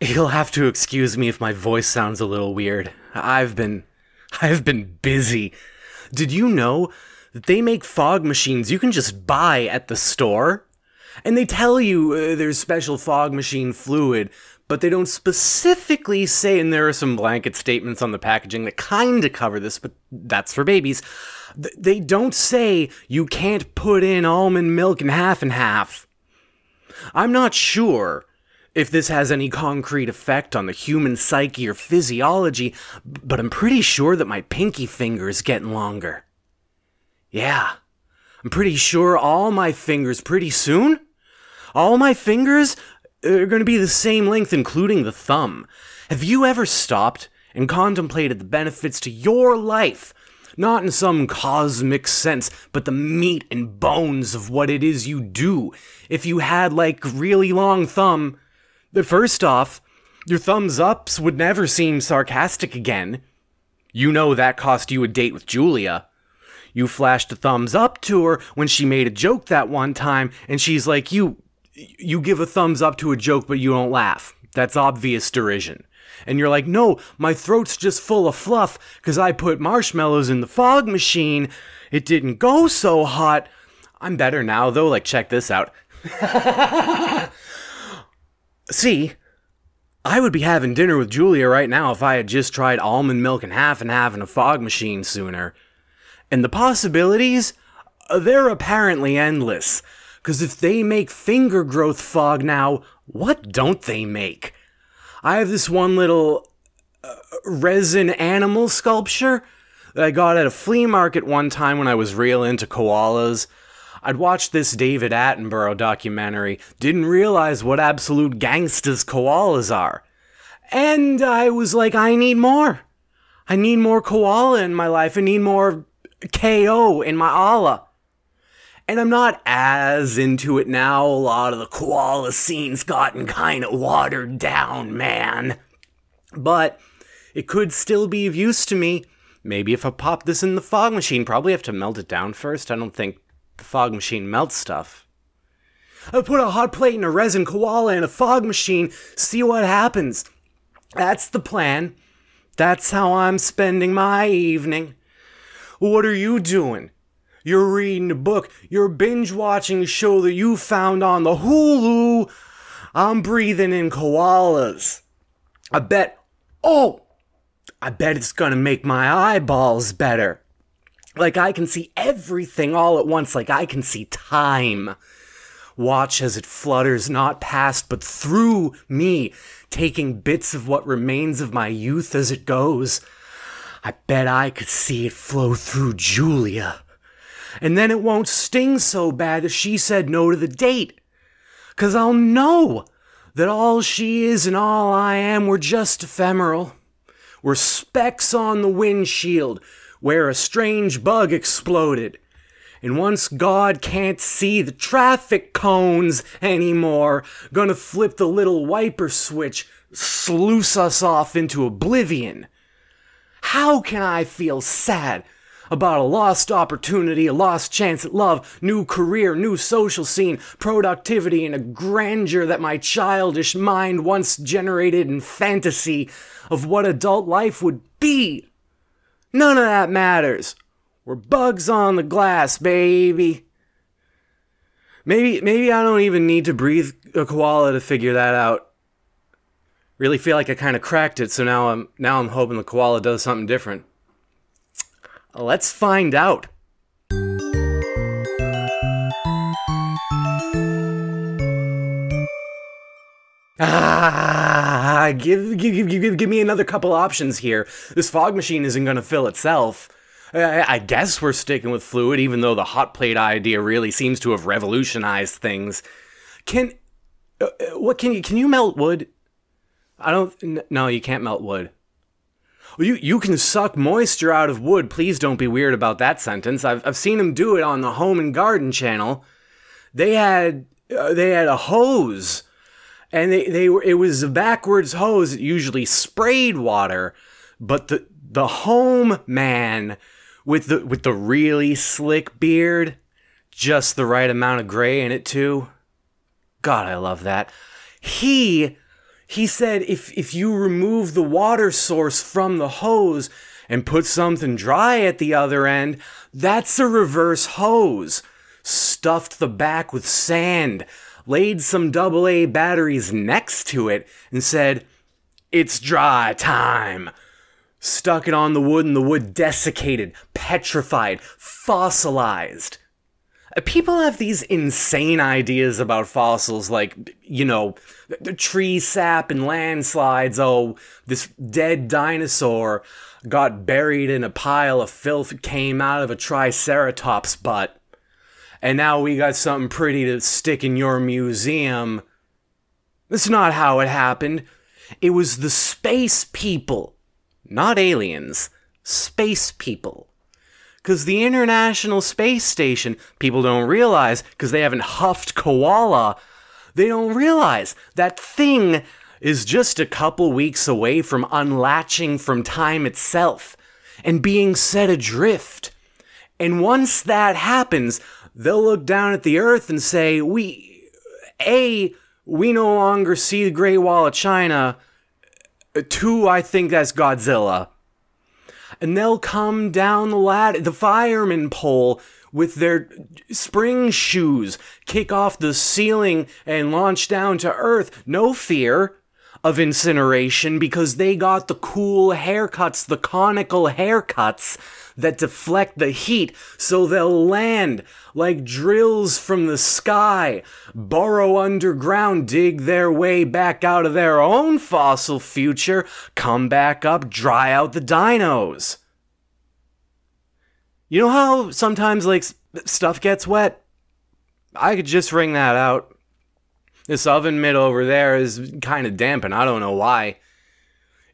You'll have to excuse me if my voice sounds a little weird. I've been busy. Did you know that they make fog machines you can just buy at the store? And they tell you there's special fog machine fluid, but they don't specifically say, and there are some blanket statements on the packaging that kind of cover this, but that's for babies. They don't say you can't put in almond milk and half. I'm not sure if this has any concrete effect on the human psyche or physiology, but I'm pretty sure that my pinky finger is getting longer. Yeah, I'm pretty sure all my fingers pretty soon, all my fingers are going to be the same length, including the thumb. Have you ever stopped and contemplated the benefits to your life? Not in some cosmic sense, but the meat and bones of what it is you do. If you had, like, really long thumb, first off, your thumbs ups would never seem sarcastic again. You know that cost you a date with Julia. You flashed a thumbs up to her when she made a joke that one time, and she's like, you give a thumbs up to a joke, but you don't laugh. That's obvious derision. And you're like, no, my throat's just full of fluff because I put marshmallows in the fog machine. It didn't go so hot. I'm better now, though. Like, check this out. See, I would be having dinner with Julia right now if I had just tried almond milk and half in a fog machine sooner. And the possibilities, they're apparently endless. Because if they make finger growth fog now, what don't they make? I have this one little resin animal sculpture that I got at a flea market one time when I was real into koalas. I'd watched this David Attenborough documentary, didn't realize what absolute gangsters koalas are. And I was like, I need more. I need more koala in my life. I need more KO in my Allah. And I'm not as into it now. A lot of the koala scene's gotten kind of watered down, man. But it could still be of use to me. Maybe if I pop this in the fog machine, probably have to melt it down first. I don't think the fog machine melts stuff. I'll put a hot plate and a resin koala in a fog machine, see what happens. That's the plan. That's how I'm spending my evening. What are you doing? You're reading a book. You're binge-watching a show that you found on the Hulu. I'm breathing in koalas. I bet it's gonna make my eyeballs better. Like I can see everything all at once, like I can see time. Watch as it flutters not past but through me, taking bits of what remains of my youth as it goes. I bet I could see it flow through Julia. And then it won't sting so bad that she said no to the date. 'Cause I'll know that all she is and all I am were just ephemeral. We're specks on the windshield where a strange bug exploded. And once God can't see the traffic cones anymore, gonna flip the little wiper switch, sluice us off into oblivion. How can I feel sad about a lost opportunity, a lost chance at love, new career, new social scene, productivity, and a grandeur that my childish mind once generated in fantasy of what adult life would be? None of that matters. We're bugs on the glass, baby. Maybe I don't even need to breathe a koala to figure that out. Really feel like I kind of cracked it, so now I'm hoping the koala does something different. Let's find out. Give me another couple options here. This fog machine isn't going to fill itself. I guess we're sticking with fluid, even though the hot plate idea really seems to have revolutionized things. Can you melt wood? No, you can't melt wood. You can suck moisture out of wood. Please don't be weird about that sentence. I've seen them do it on the Home and Garden channel. They had a hose, and it was a backwards hose that usually sprayed water, but the home man with the really slick beard, just the right amount of gray in it too. God, I love that. He He said if you remove the water source from the hose and put something dry at the other end, that's a reverse hose. Stuffed the back with sand, laid some AA batteries next to it, and said, "It's dry time." Stuck it on the wood, and the wood desiccated, petrified, fossilized. People have these insane ideas about fossils, like, the tree sap and landslides. Oh, this dead dinosaur got buried in a pile of filth, came out of a triceratops butt, and now we got something pretty to stick in your museum. That's not how it happened. It was the space people, not aliens, space people. Because the International Space Station, people don't realize, because they haven't huffed koala, they don't realize that thing is just a couple weeks away from unlatching from time itself and being set adrift. And once that happens, they'll look down at the Earth and say, we no longer see the Great Wall of China. 2, I think that's Godzilla. And they'll come down the ladder, the fireman pole, with their spring shoes, kick off the ceiling and launch down to Earth. No fear of incineration, because they got the cool haircuts, the conical haircuts that deflect the heat, so they'll land like drills from the sky, burrow underground, dig their way back out of their own fossil future, come back up, dry out the dinos. You know how sometimes, stuff gets wet? I could just wring that out. This oven mitt over there is kind of damp, and I don't know why.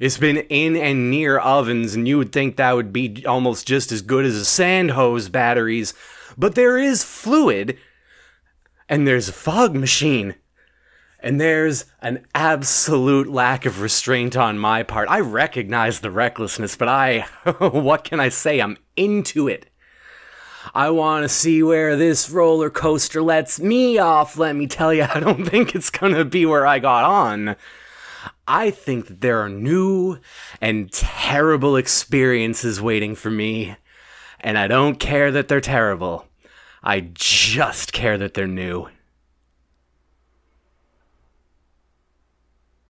It's been in and near ovens, and you would think that would be almost just as good as a sand hose batteries. But there is fluid, and there's a fog machine, and there's an absolute lack of restraint on my part. I recognize the recklessness, but what can I say? I'm into it. I want to see where this roller coaster lets me off. Let me tell you, I don't think it's going to be where I got on. I think that there are new and terrible experiences waiting for me, and I don't care that they're terrible. I just care that they're new.